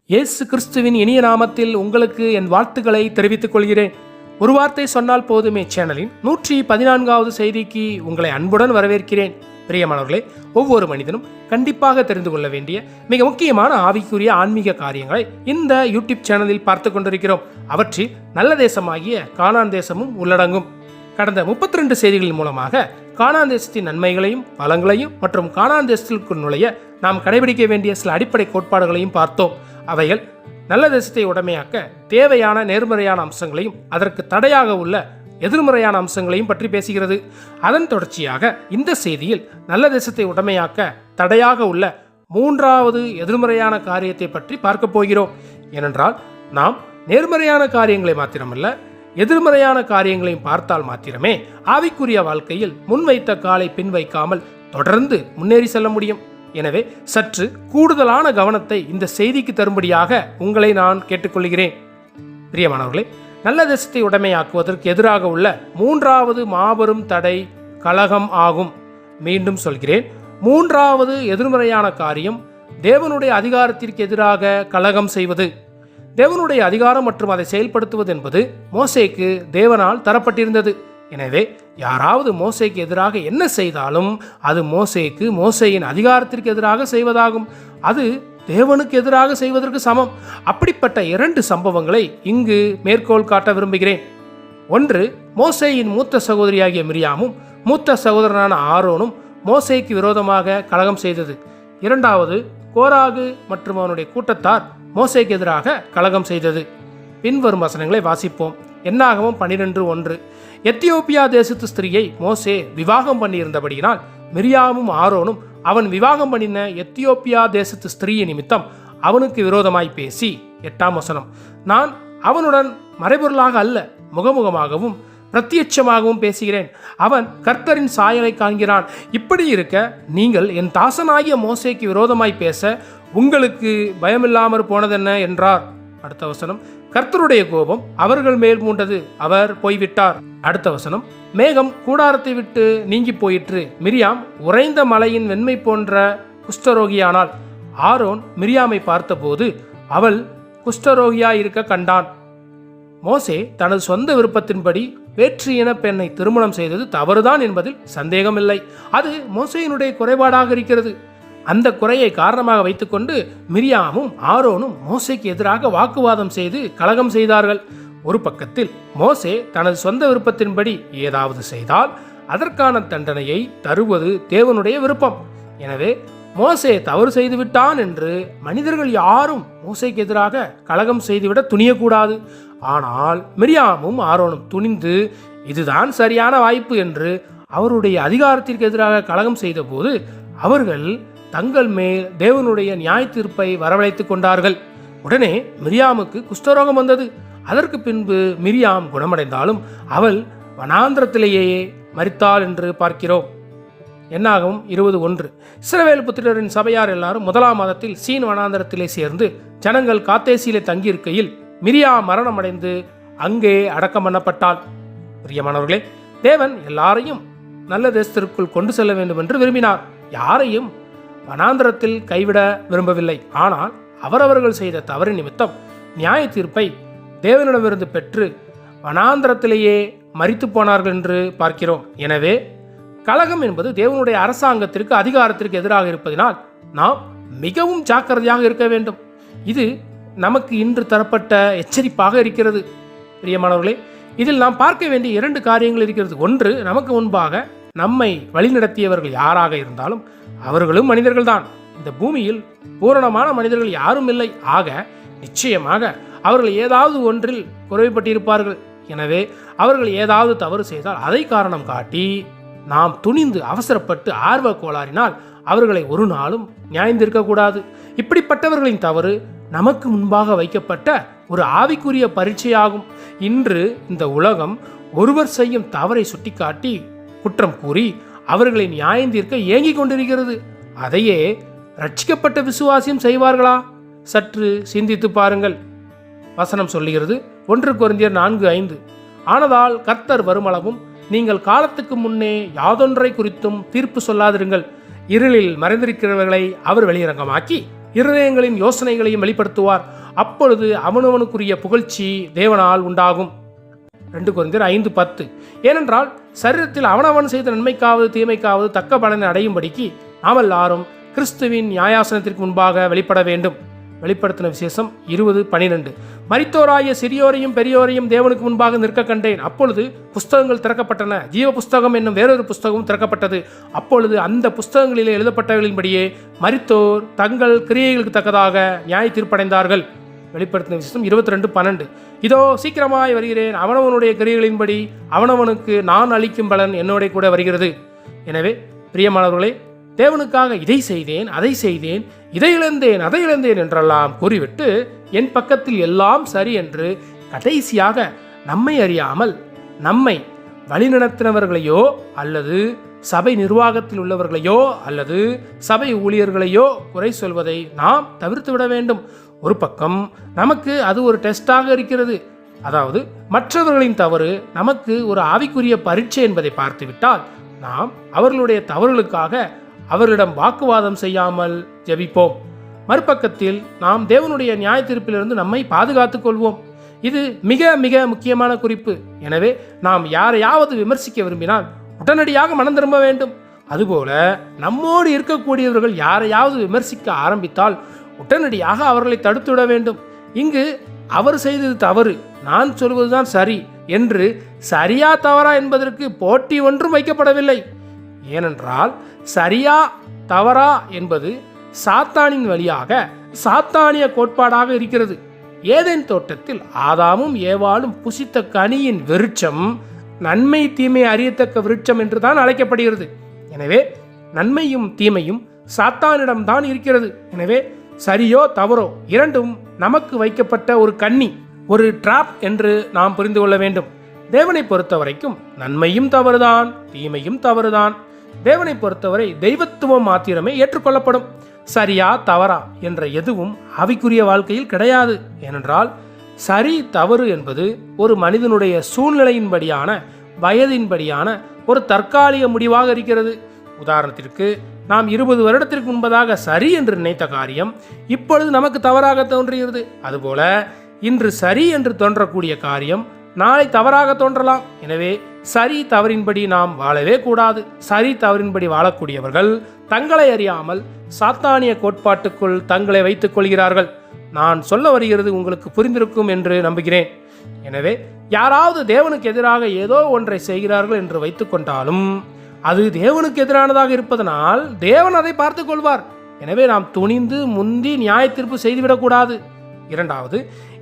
இயேசு கிறிஸ்துவின் இனிய நாமத்தில் உங்களுக்கு என் வாழ்த்துக்களை தெரிவித்துக் கொள்கிறேன். ஒரு வார்த்தை சொன்னால் போதுமே சேனலின் 114வது செய்திக்கு உங்களை அன்புடன் வரவேற்கிறேன். பிரியமானவர்களே, ஒவ்வொரு மனிதனும் கண்டிப்பாக தெரிந்து கொள்ள வேண்டிய மிக முக்கியமான ஆவிக்குரிய ஆன்மீக காரியங்களை இந்த யூடியூப் சேனலில் பார்த்து கொண்டிருக்கிறோம். அவற்றில் நல்ல தேசமாகிய கானான் தேசமும் உள்ளடங்கும். கடந்த 32 செய்திகளின் மூலமாக கானான் தேசத்தின் நன்மைகளையும் பலங்களையும் மற்றும் கானான் தேசத்திற்குள் நுழைய நாம் கடைபிடிக்க வேண்டிய சில அடிப்படை கோட்பாடுகளையும் பார்த்தோம். அவைகள் நல்ல தேசத்தை உடைமையாக்க தேவையான நேர்மறையான அம்சங்களையும் அதற்கு தடையாக உள்ள எதிர்மறையான அம்சங்களையும் பற்றி பேசுகிறது. அதன் தொடர்ச்சியாக இந்த செய்தியில் நல்ல தேசத்தை உடைமையாக்க தடையாக உள்ள 3வது எதிர்மறையான காரியத்தை பற்றி பார்க்க போகிறோம். ஏனென்றால் நாம் நேர்மறையான காரியங்களை மாத்திரமல்ல, எதிர்மறையான காரியங்களையும் பார்த்தால் மாத்திரமே ஆவிக்குரிய வாழ்க்கையில் முன்வைத்த காலை பின் வைக்காமல் தொடர்ந்து முன்னேறி செல்ல முடியும். எனவே சற்று கூடுதலான கவனத்தை இந்த செய்திக்கு தரும்படியாக உங்களை நான் கேட்டுக்கொள்கிறேன். பிரியமானவர்களே, நல்ல தேசத்தை உடைமையாக்குவதற்கு எதிராக உள்ள 3வது மாபெரும் தடை கலகம் ஆகும். மீண்டும் சொல்கிறேன், 3வது எதிர்மறையான காரியம் தேவனுடைய அதிகாரத்திற்கு எதிராக கலகம் செய்வது. தேவனுடைய அதிகாரம் மற்றும் அதை செயல்படுத்துவது என்பது மோசேக்கு தேவனால் தரப்பட்டிருந்தது. எனவே யாராவது மோசேக்கு எதிராக என்ன செய்தாலும் அது மோசேயின் அதிகாரத்திற்கு எதிராக செய்வதாகும். அது தேவனுக்கு எதிராக செய்வதற்கு சமம். அப்படிப்பட்ட 2 சம்பவங்களை இங்கு மேற்கோள் காட்ட விரும்புகிறேன். ஒன்று, மோசேயின் மூத்த சகோதரியாகிய மிரியாமும் மூத்த சகோதரனான ஆரோனும் மோசேக்கு விரோதமாக கலகம் செய்தது. 2வது, கோராகு மற்றும் அவனுடைய கூட்டத்தார் மோசேக்கு எதிராக கலகம் செய்தது. பின்வரும் வசனங்களை வாசிப்போம். என்னாகமம் 12:1. எத்தியோப்பியா தேசத்து ஸ்திரியை மோசே விவாகம் பண்ணியிருந்தபடியினால் மிரியாமும் ஆரோனும் அவன் விவாகம் பண்ணின எத்தியோப்பியா தேசத்து ஸ்திரீயின் நிமித்தம் அவனுக்கு விரோதமாய் பேசி 8ஆம் வசனம், நான் அவனுடன் மறைபொருளாக அல்ல, முகமுகமாகவும் பிரத்யட்சமாகவும் பேசுகிறேன். அவன் கர்த்தரின் சாயலை காண்கிறான். இப்படி இருக்க நீங்கள் என் தாசனாகிய மோசேக்கு விரோதமாய் பேச உங்களுக்கு பயமில்லாமற் போனதென்ன என்றார். அடுத்த வசனம், கர்த்தருடைய கோபம் அவர்கள் மேல் மூண்டது, அவர் போய்விட்டார். அடுத்த வசனம், மேகம் கூடாரத்தை விட்டு நீங்கி போயிற்று, மிரியாம் உறைந்த மலையின் வெண்மை போன்ற குஷ்டரோகியானாள். ஆரோன் மிரியாமை பார்த்தபோது அவள் குஷ்டரோகியாயிருக்க கண்டான். மோசே தனது சொந்த விருப்பத்தின்படி வேற்றியின பெண்ணை திருமணம் செய்தது தவறுதான் என்பதில் சந்தேகமில்லை. அது மோசேயினுடைய குறைபாடாக இருக்கிறது. அந்த குறையை காரணமாக வைத்துக்கொண்டு மிரியாமும் ஆரோனும் மோசேக்கு எதிராக வாக்குவாதம் செய்து கலகம் செய்தார்கள். ஒரு பக்கத்தில் மோசே தனது சொந்த விருப்பத்தின்படி ஏதாவது செய்தால் அதற்கான தண்டனையை தருவது தேவனுடைய விருப்பம். எனவே மோசே தவறு செய்துவிட்டான் என்று மனிதர்கள் யாரும் மோசேக்கு எதிராக கலகம் செய்துவிட துணியக்கூடாது. ஆனால் மிரியாமும் ஆரோனும் துணிந்து இதுதான் சரியான வாய்ப்பு என்று அவருடைய அதிகாரத்திற்கு எதிராக கலகம் செய்த போது அவர்கள் தங்கள் மேல் தேவனுடைய நியாய தீர்ப்பை வரவழைத்துக் கொண்டார்கள். உடனே மிரியாமுக்கு குஷ்டரோகம் வந்தது. அதற்கு பின்பு மிரியாம் குணமடைந்தாலும் அவள் வனாந்திரத்திலேயே மரித்தாள் என்று பார்க்கிறோம். என்னாகும் 20:1. இஸ்ரவேல் புத்திரரின் சபையார் எல்லாரும் 1ஆம் மாதத்தில் சீன் வனாந்திரத்திலே சேர்ந்து ஜனங்கள் காத்தேசிலே தங்கியிருக்கையில் மிரியாம் மரணமடைந்து அங்கே அடக்கம் பண்ணப்பட்டாள். பிரியமானவர்களே, தேவன் எல்லாரையும் நல்ல தேசத்திற்குள் கொண்டு செல்ல வேண்டும் என்று விரும்பினார். யாரையும் வனாந்திரத்தில் கைவிட விரும்பவில்லை. ஆனால் அவரவர்கள் செய்த தவறு நிமித்தம் நியாய தீர்ப்பை தேவனிடமிருந்து பெற்று வனாந்திரத்திலேயே மரித்து போனார்கள் என்று பார்க்கிறோம். எனவே கலகம் என்பது தேவனுடைய அரசாங்கத்திற்கு அதிகாரத்திற்கு எதிராக இருப்பதினால் நாம் மிகவும் ஜாக்கிரதையாக இருக்க வேண்டும். இது நமக்கு இன்று தரப்பட்ட எச்சரிப்பாக இருக்கிறது. பிரியமானவர்களே, இதில் நாம் பார்க்க வேண்டிய 2 காரியங்கள் இருக்கிறது. ஒன்று, நமக்கு முன்பாக நம்மை வழிநடத்தியவர்கள் யாராக இருந்தாலும் அவர்களும் மனிதர்கள்தான். இந்த பூமியில் பூரணமான மனிதர்கள் யாரும் இல்லை. ஆக நிச்சயமாக அவர்கள் ஏதாவது ஒன்றில் குறைபட்டிருப்பார்கள். எனவே அவர்கள் ஏதாவது தவறு செய்தால் அதை காரணம் காட்டி நாம் துணிந்து அவசரப்பட்டு ஆர்வ கோளாறினால் அவர்களை ஒரு நாளும் நியாயந்திருக்கக்கூடாது. இப்படிப்பட்டவர்களின் தவறு நமக்கு முன்பாக வைக்கப்பட்ட ஒரு ஆவிக்குரிய பரீட்சையாகும். இன்று இந்த உலகம் ஒருவர் செய்யும் தவறை சுட்டிக்காட்டி குற்றம் கூறி அவர்களை நியாயந்தீர்க்க ஏங்கிக் கொண்டிருக்கிறது. அதையே ரட்சிக்கப்பட்ட விசுவாசியம் செய்வார்களா? சற்று சிந்தித்து பாருங்கள். வசனம் சொல்லுகிறது, 1 கொரிந்தியர் 4:5. ஆனதால் கர்த்தர் வருமளவும் நீங்கள் காலத்துக்கு முன்னே யாதொன்றை குறித்தும் தீர்ப்பு சொல்லாதிருங்கள். இருளில் மறைந்திருக்கிறவர்களை அவர் வெளியரங்கமாக்கி இருதயங்களின் யோசனைகளையும் வெளிப்படுத்துவார். அப்பொழுது அவனவனுக்குரிய புகழ்ச்சி தேவனால் உண்டாகும். 2 கொரிந்தியர் 5:10. ஏனென்றால் சரீரத்தில் அவனவன் செய்த நன்மைக்காவது தீமைக்காவது தக்க பலனை அடையும்படிக்கு நாம் எல்லாரும் கிறிஸ்துவின் நியாயாசனத்திற்கு முன்பாக வெளிப்பட வேண்டும். வெளிப்படுத்தின விசேஷம் 20:12. மரித்தோராய சிறியோரையும் பெரியோரையும் தேவனுக்கு முன்பாக நிற்க கண்டேன். அப்பொழுது புஸ்தகங்கள் திறக்கப்பட்டன. ஜீவ புஸ்தகம் என்னும் வேறொரு புஸ்தகம் திறக்கப்பட்டது. அப்பொழுது அந்த புஸ்தகங்களிலே எழுதப்பட்டவர்களின்படியே மரித்தோர் தங்கள் கிரியைகளுக்கு தக்கதாக நியாய தீர்ப்படைந்தார்கள். வெளிப்படுத்தின விசேஷம் 22:12. இதோ சீக்கிரமாய் வருகிறேன், அவனவனுடைய கிரியைகளின்படி அவனவனுக்கு நான் அளிக்கும் பலன் என்னோட கூட வருகிறது. எனவே பிரியமானவர்களே, தேவனுக்காக இதை செய்தேன், அதை செய்தேன், இதை இழந்தேன், அதை இழந்தேன் என்றெல்லாம் கூறிவிட்டு என் பக்கத்தில் எல்லாம் சரி என்று கடைசியாக நம்மை அறியாமல் நம்மை வழிநடத்தினவர்களையோ அல்லது சபை நிர்வாகத்தில் உள்ளவர்களையோ அல்லது சபை ஊழியர்களையோ குறை சொல்வதை நாம் தவிர்த்து விட வேண்டும். ஒரு பக்கம் நமக்கு அது ஒரு டெஸ்டாக இருக்கிறது. அதாவது மற்றவர்களின் தவறு நமக்கு ஒரு ஆவிக்குரிய பரீட்சை என்பதை பார்த்துவிட்டால் நாம் அவர்களுடைய தவறுகளுக்காக அவர்களிடம் வாக்குவாதம் செய்யாமல் ஜெபிப்போம். மறுபக்கத்தில் நாம் தேவனுடைய நியாய தீர்ப்பிலிருந்து நம்மை பாதுகாத்துக் கொள்வோம். இது மிக மிக முக்கியமான குறிப்பு. எனவே நாம் யாரையாவது விமர்சிக்க விரும்பினால் உடனடியாக மனம் திரும்ப வேண்டும். அதுபோல நம்மோடு இருக்கக்கூடியவர்கள் யாரையாவது விமர்சிக்க ஆரம்பித்தால் உடனடியாக அவர்களை தடுத்துவிட வேண்டும். இங்கு அவர் செய்தது தவறு, நான் சொல்வதுதான் சரி என்று சரியா தவறா என்பதற்கு போட்டி ஒன்றும் வைக்கப்படவில்லை. ஏனென்றால் சரியா தவறா என்பது சாத்தானின் வழியாக சாத்தானிய கோட்பாடாக இருக்கிறது. ஏதேன் தோட்டத்தில் ஆதாமும் ஏவாளும் புசித்த கனியின் விருட்சம் நன்மை தீமை அறியத்தக்க விருட்சம் என்று தான் அழைக்கப்படுகிறது. எனவே நன்மையும் தீமையும் சாத்தானிடம்தான் இருக்கிறது. எனவே சரியோ தவறோ இரண்டும் நமக்கு வைக்கப்பட்ட ஒரு கண்ணி, ஒரு டிராப் என்று நாம் புரிந்து கொள்ள வேண்டும். தேவனை பொறுத்த வரைக்கும் நன்மையும் தவறுதான், தீமையும் தவறுதான். தேவனை பொறுத்தவரை தெய்வத்துவம் மாத்திரமே ஏற்றுக்கொள்ளப்படும். சரியா தவறா என்ற எதுவும் ஆவிக்குரிய வாழ்க்கையில் கிடையாது. ஏனென்றால் சரி தவறு என்பது ஒரு மனிதனுடைய சூழ்நிலையின்படியான வயதின்படியான ஒரு தற்காலிக முடிவாக இருக்கிறது. உதாரணத்திற்கு நாம் 20 வருடத்திற்கு முன்பதாக சரி என்று நினைத்த காரியம் இப்பொழுது நமக்கு தவறாக தோன்றுகிறது. அதுபோல இன்று சரி என்று தோன்றக்கூடிய காரியம் நாளை தவறாக தோன்றலாம். எனவே சரி தவறின்படி நாம் வாழவே கூடாது. சரி தவறின்படி வாழக்கூடியவர்கள் தங்களை அறியாமல் சாத்தானிய கோட்பாட்டுக்குள் தங்களை வைத்துக் கொள்கிறார்கள். நான் சொல்ல வருகிறது உங்களுக்கு புரிந்திருக்கும் என்று நம்புகிறேன். எனவே யாராவது தேவனுக்கு எதிராக ஏதோ ஒன்றை செய்கிறார்கள் என்று வைத்துக் கொண்டாலும் அது தேவனுக்கு எதிரானதாக இருப்பதனால் தேவன் அதை பார்த்துக் கொள்வார். எனவே நாம் துணிந்து முந்தி நியாய தீர்ப்பு செய்துவிடக்கூடாது. இரண்டாவது,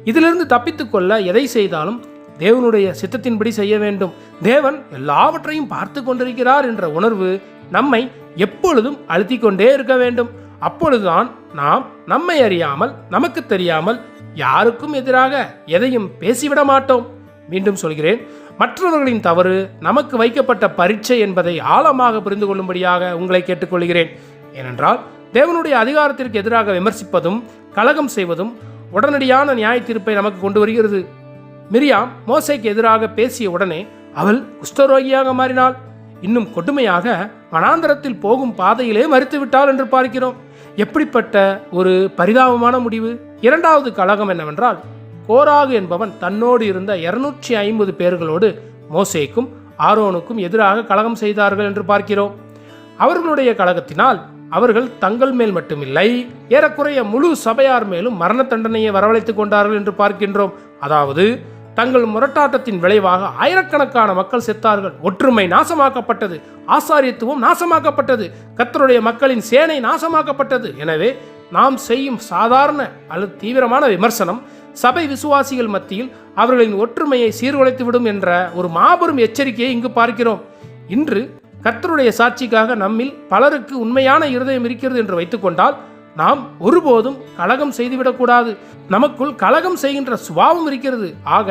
இதிலிருந்து தப்பித்துக் கொள்ள எதை செய்தாலும் தேவனுடைய சித்தத்தின்படி செய்ய வேண்டும். தேவன் எல்லாவற்றையும் பார்த்து கொண்டிருக்கிறார் என்ற உணர்வு நம்மை எப்பொழுதும் அழுத்திக் கொண்டே இருக்க வேண்டும். அப்பொழுதுதான் நாம் நம்மை அறியாமல் நமக்கு தெரியாமல் யாருக்கும் எதிராக எதையும் பேசிவிட மாட்டோம். மீண்டும் சொல்கிறேன், மற்றவர்களின் தவறு நமக்கு வைக்கப்பட்ட பரீட்சை என்பதை ஆழமாக புரிந்து கொள்ளும்படியாக உங்களை கேட்டுக்கொள்கிறேன். ஏனென்றால் தேவனுடைய அதிகாரத்திற்கு எதிராக விமர்சிப்பதும் கலகம் செய்வதும் உடனடியான நியாய தீர்ப்பை நமக்கு கொண்டு வருகிறது. மிரியாம் மோசேக்கு எதிராக பேசிய உடனே அவள் குஷ்டரோகியாக மாறினாள். இன்னும் கொடுமையாக வனாந்தரத்தில் போகும் பாதையிலே மரித்து விட்டாள் என்று பார்க்கிறோம். எப்படிப்பட்ட ஒரு பரிதாபமான முடிவு! இரண்டாவது கலகம் என்னவென்றால், கோராகு என்பவன் தன்னோடு இருந்த 250 பேர்களோடு மோசேக்கும் ஆரோனுக்கும் எதிராக கலகம் செய்தார்கள் என்று பார்க்கிறோம். அவர்களுடைய கலகத்தினால் அவர்கள் தங்கள் மேல் மட்டுமில்லை, ஏறக்குறைய முழு சபையார் மேலும் மரண தண்டனையை வரவழைத்துக் கொண்டார்கள் என்று பார்க்கின்றோம். அதாவது தங்கள் முரட்டாட்டத்தின் விளைவாக ஆயிரக்கணக்கான மக்கள் செத்தார்கள். ஒற்றுமை நாசமாக்கப்பட்டது, ஆசாரியத்துவம் நாசமாக்கப்பட்டது, கர்த்தருடைய மக்களின் சேனை நாசமாக்கப்பட்டது. எனவே நாம் செய்யும் சாதாரண அல்லது தீவிரமான விமர்சனம் சபை விசுவாசிகள் மத்தியில் அவர்களின் ஒற்றுமையை சீர்குலைத்துவிடும் என்ற ஒரு மாபெரும் எச்சரிக்கையை இங்கு பார்க்கிறோம். இன்று கர்த்தருடைய சாட்சிக்காக நம்மில் பலருக்கு உண்மையான இருதயம் இருக்கிறது என்று வைத்துக்கொண்டால் நாம் ஒருபோதும் கலகம் செய்துவிடக்கூடாது. நமக்குள் கலகம் செய்கின்ற சுபாவம் இருக்கிறது. ஆக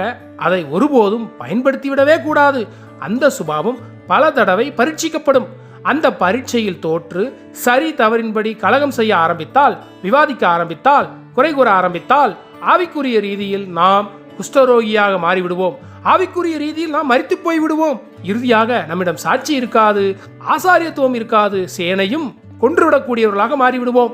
அதை ஒருபோதும் பயன்படுத்திவிடவே கூடாது. அந்த சுபாவம் பல தடவை பரீட்சிக்கப்படும். அந்த பரீட்சையில் தோற்று சரி தவறின்படி கலகம் செய்ய ஆரம்பித்தால், விவாதிக்க ஆரம்பித்தால், குறை கூற ஆரம்பித்தால் ஆவிக்குரிய ரீதியில் நாம் குஷ்டரோகியாக மாறிவிடுவோம். ஆவிக்குரிய ரீதியில் நாம் மரித்து போய் விடுவோம். இறுதியாக நம்மிடம் சாட்சி இருக்காது, ஆசாரியத்துவம் இருக்காது, சேனையும் கொன்றுவிடக்கூடியவர்களாக மாறிவிடுவோம்.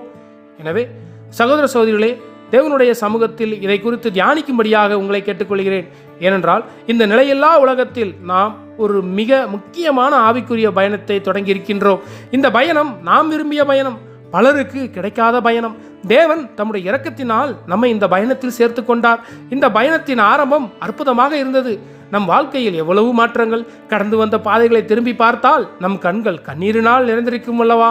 எனவே சகோதர சகோதரிகளே, தேவனுடைய சமூகத்தில் இதை குறித்து தியானிக்கும்படியாக உங்களை கேட்டுக்கொள்கிறேன். ஏனென்றால் இந்த நிலையில்லா உலகத்தில் நாம் ஒரு மிக முக்கியமான ஆவிக்குரிய பயணத்தை தொடங்கி இருக்கின்றோம். இந்த பயணம் நாம் விரும்பிய பயணம், பலருக்கு கிடைக்காத பயணம். தேவன் தம்முடைய இரக்கத்தினால் நம்மை இந்த பயணத்தில் சேர்த்து கொண்டார். இந்த பயணத்தின் ஆரம்பம் அற்புதமாக இருந்தது. நம் வாழ்க்கையில் எவ்வளவு மாற்றங்கள். கடந்து வந்த பாதைகளை திரும்பி பார்த்தால் நம் கண்கள் கண்ணீரினால் நிறைந்திருக்கும் அல்லவா?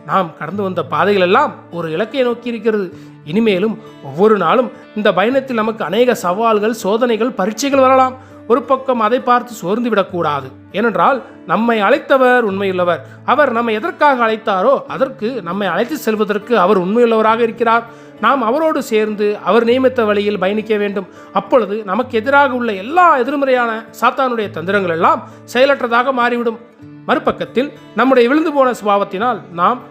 நாம் கடந்து வந்த பாதைகள் எல்லாம் ஒரு இலக்கை நோக்கி இருக்கிறது. இனிமேலும் ஒவ்வொரு நாளும் இந்த பயணத்தில் நமக்கு அநேக சவால்கள், சோதனைகள், பரீட்சைகள் வரலாம். ஒரு பக்கம் அதை பார்த்து சோர்ந்து விடக்கூடாது. ஏனென்றால் நம்மை அழைத்தவர் உண்மையுள்ளவர். அவர் நம்மை எதற்காக அழைத்தாரோ அதற்கு நம்மை அழைத்து செல்வதற்கு அவர் உண்மையுள்ளவராக இருக்கிறார். நாம் அவரோடு சேர்ந்து அவர் நியமித்த வழியில் பயணிக்க வேண்டும். அப்பொழுது நமக்கு எதிராக உள்ள எல்லா எதிர்மறையான சாத்தானுடைய தந்திரங்கள் எல்லாம் செயலற்றதாக மாறிவிடும். மறுபக்கத்தில் நம்முடைய விழுந்து போன சுபாவத்தினால் நாம்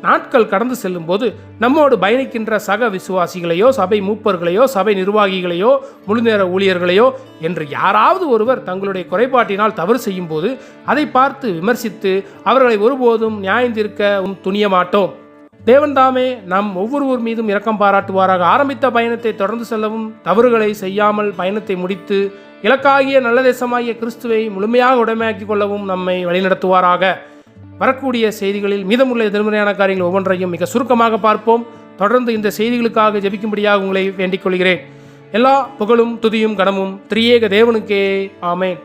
நாட்கள் கடந்து செல்லும் போது நம்மோடு பயணிக்கின்ற சக விசுவாசிகளையோ, சபை மூப்பர்களையோ, சபை நிர்வாகிகளையோ, முழுநேர ஊழியர்களையோ என்று யாராவது ஒருவர் தங்களுடைய குறைபாட்டினால் தவறு செய்யும் போது அதை பார்த்து விமர்சித்து அவர்களை ஒருபோதும் நியாயந்திருக்க துணிய மாட்டோம். தேவன் தாமே நம் ஒவ்வொருவர் மீதும் இரக்கம் பாராட்டுவாராக. ஆரம்பித்த பயணத்தை தொடர்ந்து செல்லவும், தவறுகளை செய்யாமல் பயணத்தை முடித்து இலக்காகிய நல்ல தேசமாகிய கிறிஸ்துவை முழுமையாக உடைமையாக்கிக் கொள்ளவும் நம்மை வழிநடத்துவாராக. வரக்கூடிய செய்திகளில் மீதமுள்ள எதிர்மறையான காரியங்கள் ஒவ்வொன்றையும் மிக சுருக்கமாக பார்ப்போம். தொடர்ந்து இந்த செய்திகளுக்காக ஜெபிக்கும்படியாக உங்களை வேண்டிக் கொள்கிறேன். எல்லா புகழும் துதியும் கனமும் திரியேக தேவனுக்கே. ஆமென்.